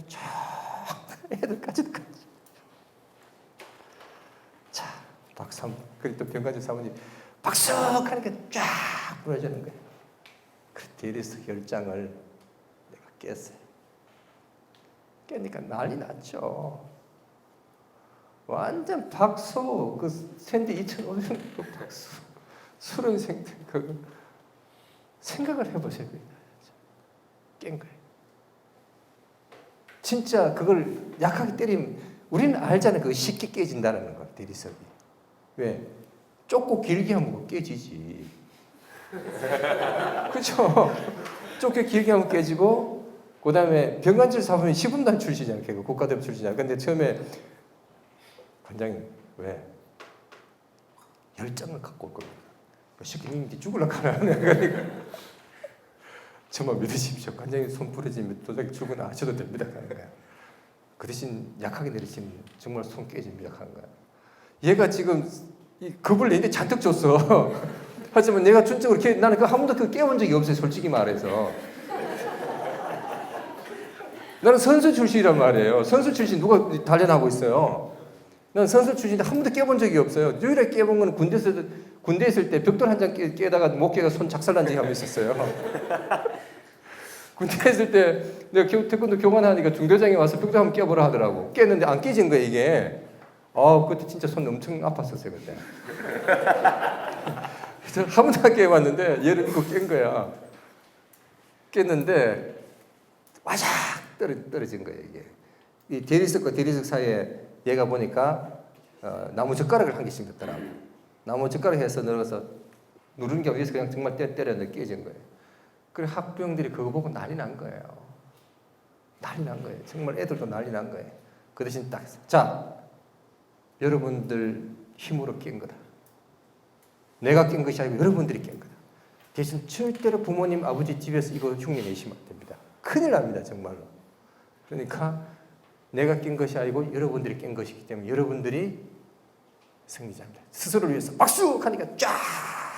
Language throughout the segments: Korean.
쫙 애들까지도 같이. 자, 박수. 그리고 또 병관주 사모님 박수 하니까 쫙 부러지는 거예요. 그 데리스 혈장을 내가 깼어요. 깨니까 난리 났죠. 완전 박수. 그 샌디 2,500원 그 박수. 수련생 그 생각을 해보세요. 깬 거예요. 진짜 그걸 약하게 때리면 우리는 알잖아요. 그거 쉽게 깨진다는 거. 대리석이. 왜? 좁고 길게 하면 깨지지. 그렇죠? 좁게 길게 하면 깨지고, 그 다음에 병간질 사범이 시군단 출신이잖아요. 걔가 국가대표 출신이잖아요. 근데 처음에 관장님 왜? 열정을 갖고 올 겁니다. 시키는 죽으려고 하나. 그러니까 정말 믿으십시오. 관장님 손 부러지면 도자기 출근 안 하셔도 됩니다. 하는 거야. 그 대신 약하게 내리시면 정말 손 깨집니다. 하는 거야. 얘가 지금 겁을 내는데 잔뜩 줬어. 하지만 내가 전적으로 나는 한 번도 그 깨본 적이 없어요. 솔직히 말해서. 나는 선수 출신이란 말이에요. 선수 출신 누가 단련하고 있어요. 나는 선수 출신인데 한 번도 깨본 적이 없어요. 유일하게 깨본 건 군대 있을 때 벽돌 한 장 깨다가 못 깨가 손 작살난 적이 한 번 있었어요. 군대 있을 때 내가 태권도 교관하니까 중대장이 와서 벽돌 한번 깨보라 하더라고. 깼는데 안 깨진 거야 이게. 그때 진짜 손 엄청 아팠었어요 그때. 그래서 한 번도 안 깨봤는데 얘를 믿고 깬 거야. 깼는데 와작 떨어진 거예요 이게. 이 대리석과 대리석 사이에 얘가 보니까 나무 젓가락을 한 개씩 넣더라고. 나무 젓가락 해서 넣어서 누르는 게 어디서 그냥 정말 때렸는데 깨진 거예요. 그래 학부형들이 그거 보고 난리 난 거예요. 난리 난 거예요. 정말 애들도 난리 난 거예요. 그 대신 딱 했어. 자, 여러분들 힘으로 깬 거다. 내가 깬 것이 아니고 여러분들이 깬 거다. 대신 절대로 부모님, 아버지 집에서 이거 흉내 내시면 안 됩니다. 큰일 납니다. 정말로. 그러니까 내가 깬 것이 아니고 여러분들이 깬 것이기 때문에 여러분들이 승리자입니다. 스스로를 위해서 박수! 하니까 쫙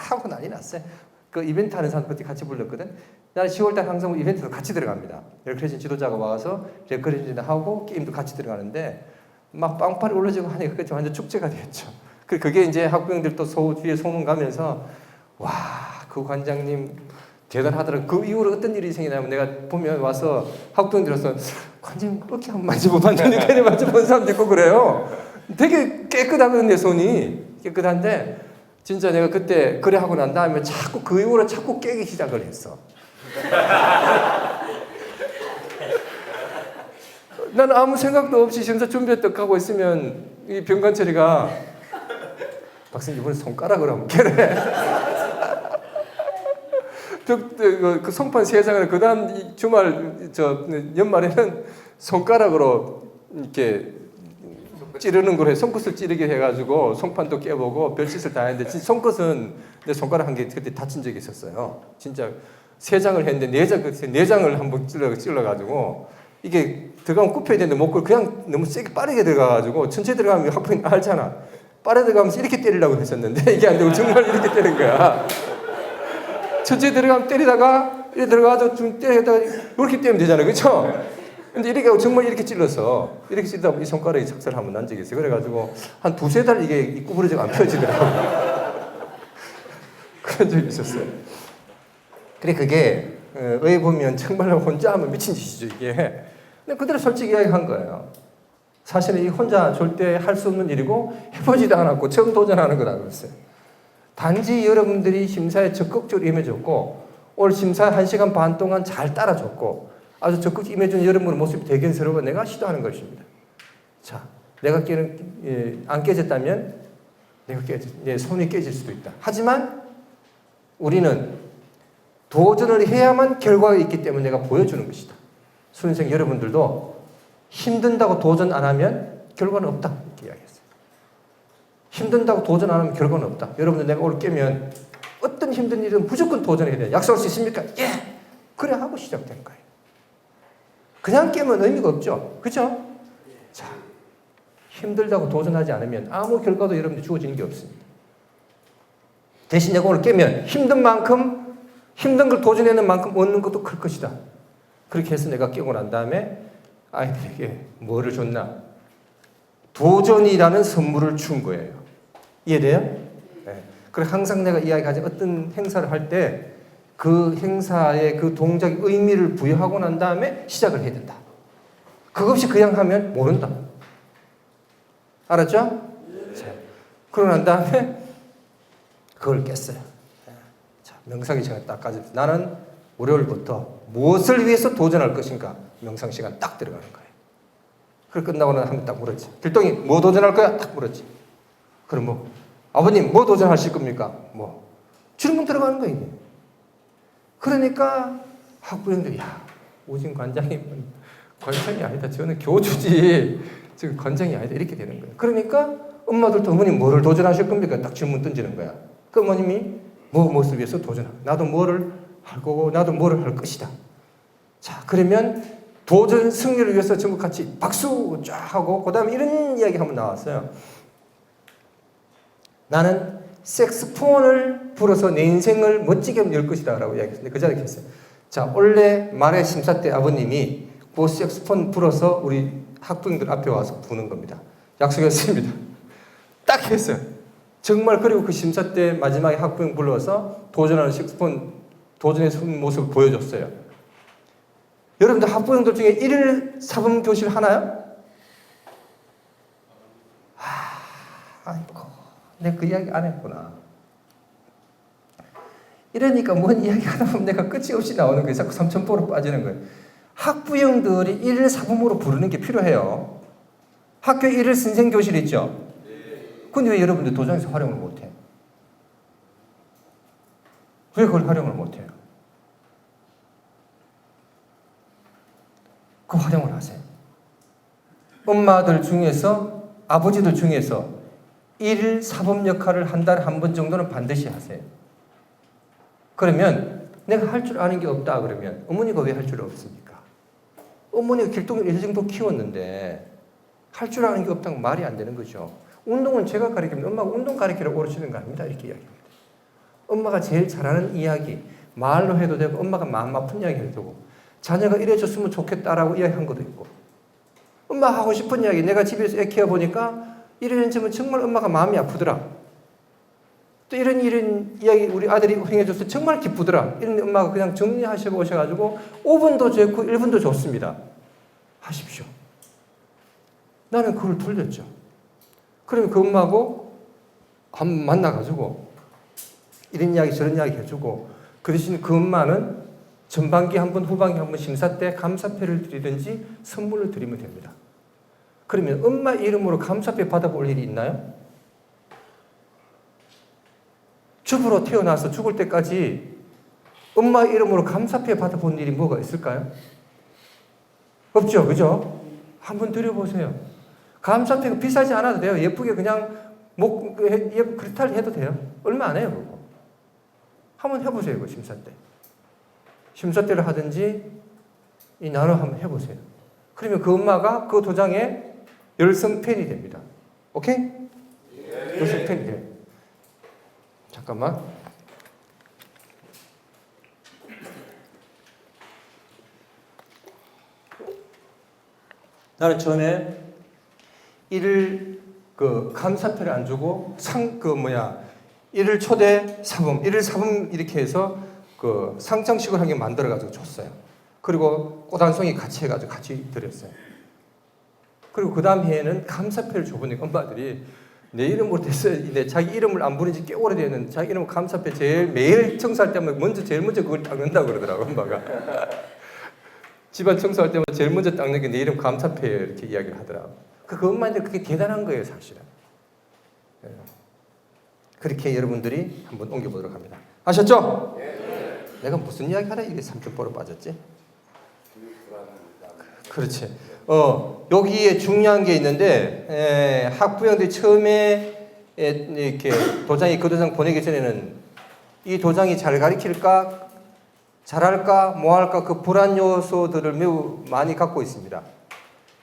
하고 난리 났어요. 그 이벤트 하는 사람 그때 같이 불렀거든. 나는 10월달 항상 이벤트도 같이 들어갑니다. 레크레이션 지도자가 와서 레크레이션도 하고 게임도 같이 들어가는데 막 빵팔이 올라지고 하니까 그때 완전 축제가 됐죠. 그게 이제 학부형들 또 뒤에 소문 가면서 와, 그 관장님 대단하더라고. 그 이후로 어떤 일이 생기냐면 내가 보면 와서 학부형들로서 관장님 어깨 한번 만져보면 괜히 만져본 사람도 있고 그래요. 되게 깨끗하거든요. 손이 깨끗한데 진짜 내가 그때 그래 하고 난 다음에 자꾸 그 이후로 자꾸 깨기 시작을 했어. 나는 아무 생각도 없이 심사 준비했다 하고 있으면 이 병관철이가 박사님 이번에 손가락으로 한번 깨래. 그 송판 3장을 그 다음 주말 연말에는 손가락으로 이렇게 찌르는 거래. 손끝을 찌르게 해가지고 송판도 깨보고 별짓을 다 했는데 진짜 손끝은 내 손가락 한 개 그때 다친 적이 있었어요. 진짜 3장을 했는데 4장을 한번 찔러가지고 이게 들어가면 굽혀야 되는데 못 그냥 너무 세게 빠르게 들어가가지고 천천히 들어가면 학부님 알잖아. 빠르게 들어가면서 이렇게 때리려고 했었는데 이게 안 되고 정말 이렇게 때린 거야. 천천히 들어가면 때리다가 이렇게 들어가서 좀 때리다가 이렇게 때리면 되잖아요. 그렇죠? 근데 이렇게 정말 이렇게 찔러서 이렇게 찔러다 이 손가락이 작살 한번 난 적이 있어요. 그래가지고 한 2-3달 이게 구부러지고 안 펴지더라고요. 그런 적이 있었어요. 그래 그게 의에 보면 정말로 혼자 하면 미친 짓이죠 이게. 근데 그대로 솔직히 이야기한 거예요. 사실은 이 혼자 절대 할 수 없는 일이고 해보지도 않았고 처음 도전하는 거다 그랬어요. 단지 여러분들이 심사에 적극적으로 임해줬고 오늘 심사 1시간 반 동안 잘 따라줬고 아주 적극 임해준 여러분의 모습이 대견스러워 내가 시도하는 것입니다. 자, 내가 안 깨졌다면 내 손이 깨질 수도 있다. 하지만 우리는 도전을 해야만 결과가 있기 때문에 내가 보여주는 것이다. 수련생 여러분들도 힘든다고 도전 안 하면 결과는 없다. 이렇게 이야기했어요. 힘든다고 도전 안 하면 결과는 없다. 여러분들 내가 오늘 깨면 어떤 힘든 일은 무조건 도전해야 돼요. 약속할 수 있습니까? 예! 그래 하고 시작된 거예요. 그냥 깨면 의미가 없죠. 그렇죠? 자, 힘들다고 도전하지 않으면 아무 결과도 여러분들 주어지는 게 없습니다. 대신 내가 오늘 깨면 힘든 만큼 힘든 걸 도전하는 만큼 얻는 것도 클 것이다. 그렇게 해서 내가 깨고 난 다음에 아이들에게 뭐를 줬나? 도전이라는 선물을 준 거예요. 이해돼요? 네. 그래서 항상 내가 이야기하지 어떤 행사를 할 때 그 행사의 그 동작의 의미를 부여하고 난 다음에 시작을 해야 된다. 그거 없이 그냥 하면 모른다. 알았죠? 자, 그러고 난 다음에 그걸 깼어요. 자, 명상의 시간 딱 가집니다. 나는 월요일부터 무엇을 위해서 도전할 것인가? 명상 시간 딱 들어가는 거예요. 그걸 끝나고 나서 한번 딱 물었지. 길동이 뭐 도전할 거야? 딱 물었지. 그럼 뭐 아버님 뭐 도전하실 겁니까? 뭐 질문 들어가는 거예요. 그러니까 학부형들이 야 오진 관장이 관장이 아니다. 저는 교주지. 지금 관장이 아니다. 이렇게 되는 거예요. 그러니까 엄마들도 어머님 뭐를 도전하실 겁니까? 딱 질문 던지는 거야. 그 어머님이 무엇을 위해서 도전하고 나도 뭐를 할 거고 나도 뭐를 할 것이다. 자 그러면 도전 승리를 위해서 전부 같이 박수 쫙 하고 그 다음에 이런 이야기 한번 나왔어요. 나는 색스폰을 불어서 내 인생을 멋지게 열 것이다 라고 이야기했는데 그 자리에 했어요. 자 원래 말의 심사 때 아버님이 그 색스폰 불어서 우리 학부형들 앞에 와서 부는 겁니다. 약속했습니다. 딱 했어요. 정말 그리고 그 심사 때 마지막에 학부형 불러서 도전하는 색스폰 도전의 모습을 보여줬어요. 여러분들 학부형들 중에 1일 사범 교실 하나요? 아이고, 내가 그 이야기 안 했구나. 이러니까 뭔 이야기 하다 보면 내가 끝이 없이 나오는 거예요. 자꾸 삼천포로 빠지는 거예요. 학부형들이 1일 사범으로 부르는 게 필요해요. 학교 1일 선생 교실 있죠? 근데 왜 여러분들 도장에서 활용을 못해? 왜 그걸 활용을 못해요? 그 활용을 하세요. 엄마들 중에서 아버지들 중에서 1일 사범 역할을 한 달에 한 번 정도는 반드시 하세요. 그러면 내가 할 줄 아는 게 없다 그러면 어머니가 왜 할 줄 없습니까? 어머니가 길동을 이 정도 키웠는데 할 줄 아는 게 없다는 말이 안 되는 거죠. 운동은 제가 가르치면 엄마가 운동 가르치라고 오르시는 거 아닙니다. 이렇게 이야기합니다. 엄마가 제일 잘하는 이야기 말로 해도 되고 엄마가 마음 아픈 이야기 해도 되고 자녀가 이래줬으면 좋겠다라고 이야기한 것도 있고 엄마 하고 싶은 이야기 내가 집에서 애 키워보니까 이런 점은 정말 엄마가 마음이 아프더라. 또 이런 이야기 우리 아들이 행해줘서 정말 기쁘더라. 이런 엄마가 그냥 정리하시고 오셔가지고 5분도 좋고 1분도 좋습니다. 하십시오. 나는 그걸 돌렸죠. 그러면 그 엄마하고 한번 만나가지고 이런 이야기 저런 이야기 해주고 그 대신 그 엄마는 전반기 한 번 후반기 한 번 심사 때 감사패를 드리든지 선물을 드리면 됩니다. 그러면 엄마 이름으로 감사패 받아볼 일이 있나요? 주부로 태어나서 죽을 때까지 엄마 이름으로 감사패 받아본 일이 뭐가 있을까요? 없죠, 그죠? 한번 드려보세요. 감사패가 비싸지 않아도 돼요. 예쁘게 그냥 그리탈 해도 돼요. 얼마 안 해요, 그거. 한번 해보세요, 이거 심사 때. 심사 때를 하든지 이 나눠 한번 해보세요. 그러면 그 엄마가 그 도장에 열성 팬이 됩니다. 오케이? 예. 열성 팬이 돼요. 잠깐만. 나는 처음에 일일 감사패를 안 주고 일일 초대 사범, 일일 사범 이렇게 해서 상장식을 하게 만들어가지고 줬어요. 그리고 꽃 한 송이 같이 해가지고 같이 드렸어요. 그리고 그 다음 해에는 감사패를 줘보니까 엄마들이 내 이름으로 됐어요. 자기 이름을 안 부른 지 꽤 오래됐는데 자기 이름 감사패 매일 청소할 때마다 제일 먼저 그걸 닦는다고 그러더라고, 엄마가. 집안 청소할 때마다 제일 먼저 닦는 게 내 이름 감사패 이렇게 이야기를 하더라고. 그 엄마한테 그게 대단한 거예요, 사실은. 그렇게 여러분들이 한번 옮겨보도록 합니다. 아셨죠? 네. 내가 무슨 이야기 하라 이게 삼천포로 빠졌지? 그렇지. 여기에 중요한 게 있는데 학부형들이 처음에 이렇게 도장이 그 도장 보내기 전에는 이 도장이 잘 가르칠까, 잘할까, 뭐할까 그 불안 요소들을 매우 많이 갖고 있습니다.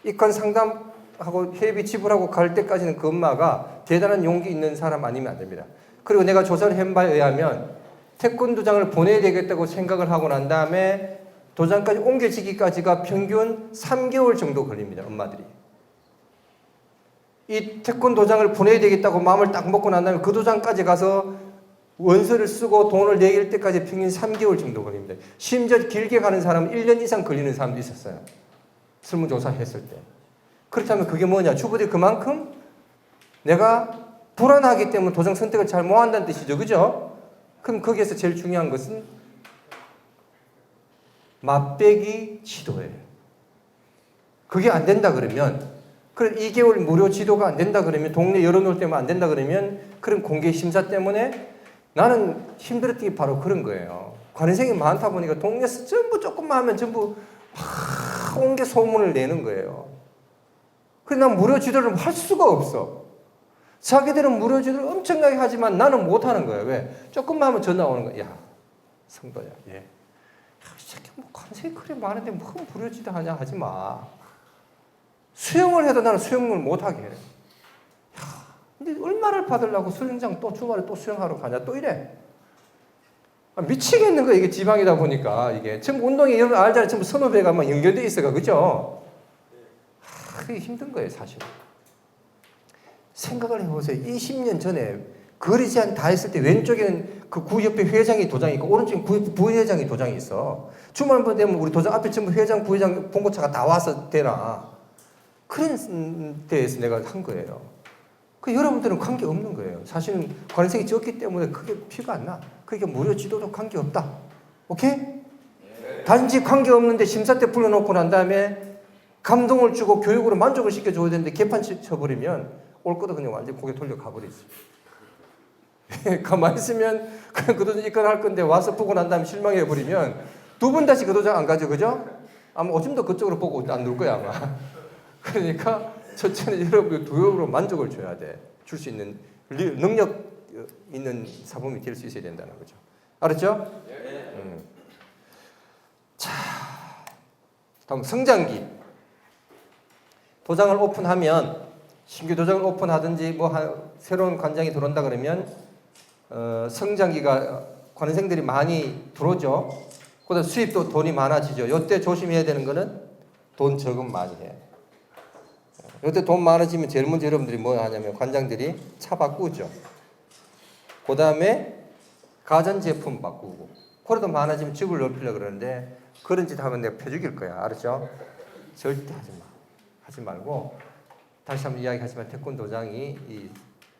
입관 상담하고 회비 지불하고 갈 때까지는 그 엄마가 대단한 용기 있는 사람 아니면 안 됩니다. 그리고 내가 조사를 한 바에 의하면 태권도장을 보내야 되겠다고 생각을 하고 난 다음에 도장까지 옮겨지기까지가 평균 3개월 정도 걸립니다. 엄마들이. 이 태권 도장을 보내야 되겠다고 마음을 딱 먹고 난 다음에 그 도장까지 가서 원서를 쓰고 돈을 내길 때까지 평균 3개월 정도 걸립니다. 심지어 길게 가는 사람은 1년 이상 걸리는 사람도 있었어요. 설문조사 했을 때. 그렇다면 그게 뭐냐? 주부들이 그만큼 내가 불안하기 때문에 도장 선택을 잘 못한다는 뜻이죠. 그죠? 그럼 거기에서 제일 중요한 것은 맛배기 지도예요. 그게 안 된다 그러면, 그럼 2개월 무료 지도가 안 된다 그러면, 동네 열어놓을 때만 안 된다 그러면, 그럼 공개 심사 때문에 나는 힘들었던 게 바로 그런 거예요. 관생이 많다 보니까 동네에서 전부 조금만 하면 전부 막 온 게 소문을 내는 거예요. 그래서 난 무료 지도를 할 수가 없어. 자기들은 무료 지도를 엄청나게 하지만 나는 못 하는 거예요. 왜? 조금만 하면 전화 오는 거야. 야, 성도야, 예. 야, 이 새끼 뭐 관생이 그래 많은데 뭐 무료 지도 하냐 하지 마. 수영을 해도 나는 수영을 못 하게 해. 근데 얼마를 받으려고 수영장 또 주말에 또 수영하러 가냐 또 이래. 미치겠는 거야. 이게 지방이다 보니까 이게 전부 운동이 여러분 알잖아요. 전부 선후배가 막 연결돼 있어가 그죠? 그게 힘든 거예요 사실. 생각을 해보세요. 20년 전에 거리 제한 다 했을 때 왼쪽에는 그 구협회 회장이 도장이 있고 오른쪽에 부회장이 도장이 있어. 주말만 되면 우리 도장 앞에 전부 회장, 부회장 봉고차가 다 와서 되나. 그런 데에서 내가 한 거예요. 그 여러분들은 관계 없는 거예요. 사실은 관생이 적기 때문에 그게 피가 안 나. 그러니까 무료 지도도 관계 없다. 오케이? 네. 단지 관계 없는데 심사 때 불러놓고 난 다음에 감동을 주고 교육으로 만족을 시켜줘야 되는데 개판 쳐버리면 올 거도 그냥 완전히 고개 돌려 가버리지. 가만히 있으면 그냥 그 도장 이끌어 할 건데 와서 보고 난 다음에 실망해버리면 두 번 다시 그 도장 안 가죠. 그죠? 아마 오줌도 그쪽으로 보고 안 놀 거야 아마. 그러니까 첫째는 여러분 교육으로 만족을 줘야 돼. 줄 수 있는 능력 있는 사범이 될 수 있어야 된다는 거죠. 알았죠? 네. 자, 다음 성장기. 도장을 오픈하면 신규 도장을 오픈하든지 뭐 새로운 관장이 들어온다 그러면 성장기가 관생들이 많이 들어오죠. 그다음 수입도 돈이 많아지죠. 이때 조심해야 되는 거는 돈 저금 많이 해. 이때 돈 많아지면 제일 먼저 여러분들이 뭐 하냐면 관장들이 차 바꾸죠. 그 다음에 가전제품 바꾸고. 그래도 많아지면 집을 넓히려고 그러는데 그런 짓 하면 내가 펴죽일 거야. 알았죠? 절대 하지 마. 하지 말고 다시 한번 이야기하지만 태권도장이 이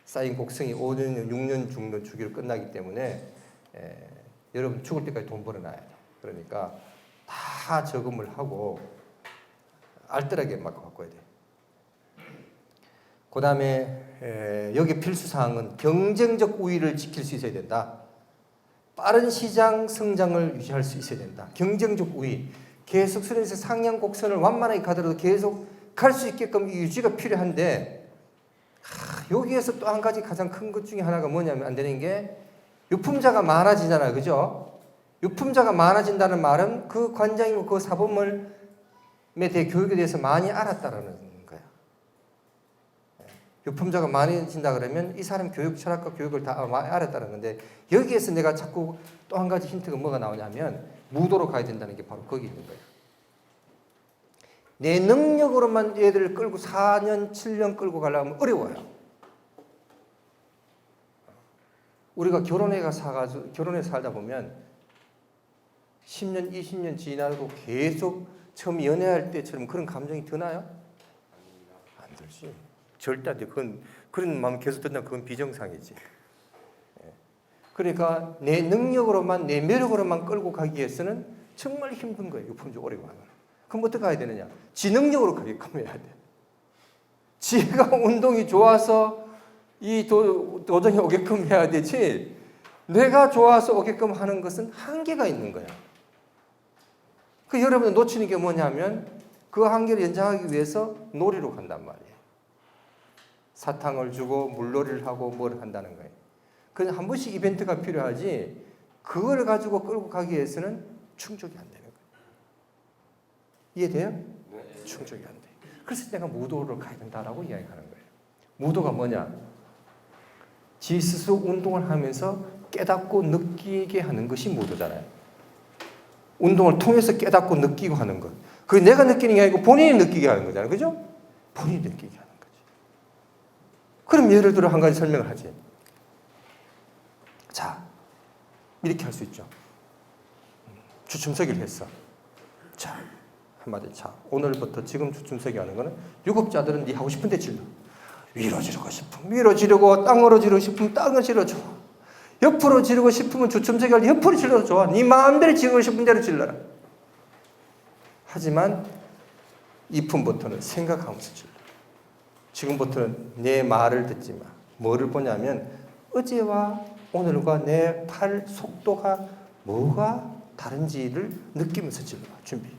쌓인 곡성이 5년, 6년 죽는 주기로 끝나기 때문에 여러분 죽을 때까지 돈 벌어놔야 돼. 그러니까 다 저금을 하고 알뜰하게 막 바꿔야 돼. 그 다음에 여기 필수사항은 경쟁적 우위를 지킬 수 있어야 된다. 빠른 시장 성장을 유지할 수 있어야 된다. 경쟁적 우위. 계속 수련에서 상향 곡선을 완만하게 가더라도 계속 갈 수 있게끔 유지가 필요한데 여기에서 또 한 가지 가장 큰 것 중에 하나가 뭐냐면 안 되는 게 유품자가 많아지잖아요. 그죠? 유품자가 많아진다는 말은 그 관장이고 그 사범에 대해 교육에 대해서 많이 알았다라는 거예요. 유품자가 많아진다 그러면 이 사람 교육 철학과 교육을 다 많이 알았다는 건데 여기에서 내가 자꾸 또 한 가지 힌트가 뭐가 나오냐면 무도로 가야 된다는 게 바로 거기 있는 거예요. 내 능력으로만 얘들을 끌고 4년, 7년 끌고 가려면 어려워요. 우리가 결혼해 살다 보면 10년, 20년 지나고 계속 처음 연애할 때처럼 그런 감정이 드나요? 안 들지. 절대 안 돼. 그런 마음 계속 든다면 그건 비정상이지. 그러니까 내 능력으로만, 내 매력으로만 끌고 가기 위해서는 정말 힘든 거예요. 유품적 오래 가면. 그럼 어떻게 가야 되느냐? 지 능력으로 가게끔 해야 돼. 지가 운동이 좋아서 이 도전이 오게끔 해야 되지 내가 좋아서 오게끔 하는 것은 한계가 있는 거야. 그 여러분 놓치는 게 뭐냐면 그 한계를 연장하기 위해서 놀이로 간단 말이에요. 사탕을 주고 물놀이를 하고 뭘 한다는 거예요. 그래서 한 번씩 이벤트가 필요하지 그걸 가지고 끌고 가기 위해서는 충족이 안 되는 거예요. 이해돼요? 네. 충족이 안 돼. 그래서 내가 무도를 가야 된다라고 이야기하는 거예요. 무도가 뭐냐? 지 스스로 운동을 하면서 깨닫고 느끼게 하는 것이 무도잖아요. 운동을 통해서 깨닫고 느끼고 하는 것. 그게 내가 느끼는 게 아니고 본인이 느끼게 하는 거잖아요. 그죠? 본인이 느끼게 하는 거지. 그럼 예를 들어 한 가지 설명을 하지. 자, 이렇게 할 수 있죠. 주춤서기를 했어. 자, 한마디. 자, 오늘부터 지금 주춤서기 하는 거는 유급자들은 네 하고 싶은 데 질러. 위로 지르고 싶으면 위로 지르고, 땅으로 지르고 싶으면 땅을 질러줘. 옆으로 지르고 싶으면 주춤서기 할 때 옆으로 질러도 좋아. 네 마음대로 지르고 싶은 대로 질러라. 하지만 이품부터는 생각하면서 질러. 지금부터는 내 말을 듣지 마. 뭐를 보냐면 어제와 오늘과 내 팔 속도가 뭐가 다른지를 느끼면서 질러. 준비.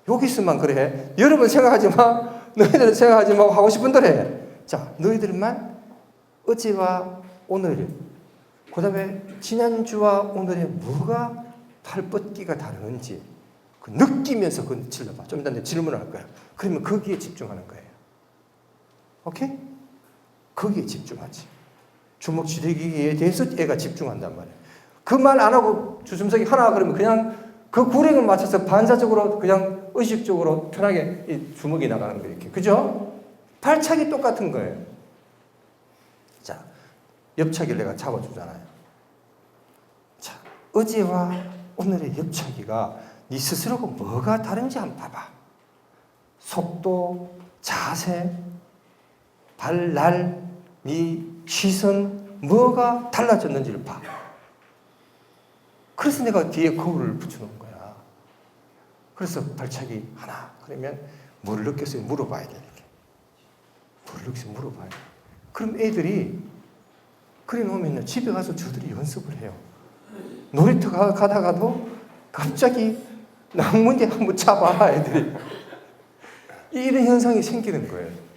여기서만 그래. 여러분 생각하지 마. 너희들은 생각하지 마. 하고 싶은 대로 해. 자, 너희들만 어제와 오늘, 그 다음에 지난주와 오늘의 뭐가 팔뻗기가 다른지 그 느끼면서 그걸 질러봐. 좀 이따 질문을 할 거야. 그러면 거기에 집중하는 거예요. 오케이? 거기에 집중하지. 주먹 쥐대기에 대해서 애가 집중한단 말이야. 그 말 안 하고 주춤서기 하나 그러면 그냥 그 구령을 맞춰서 반사적으로 그냥 의식적으로 편하게 이 주먹이 나가는 거예요. 이렇게. 그죠? 발차기 똑같은 거예요. 자, 옆차기를 내가 잡아주잖아요. 자, 어제와 오늘의 옆차기가 네 스스로가 뭐가 다른지 한번 봐봐. 속도, 자세, 발날, 네 시선, 뭐가 달라졌는지를 봐. 그래서 내가 뒤에 거울을 붙여놓은 거야. 그래서 발차기 하나. 그러면 뭘 느꼈어요? 물어봐야 돼. 이렇게. 뭘 느꼈어요? 물어봐야 돼. 그럼 애들이 그래 놓으면 집에 가서 저들이 연습을 해요. 놀이터 가다가도 갑자기 낭문제 한번 잡아 애들이. 이런 현상이 생기는 거예요.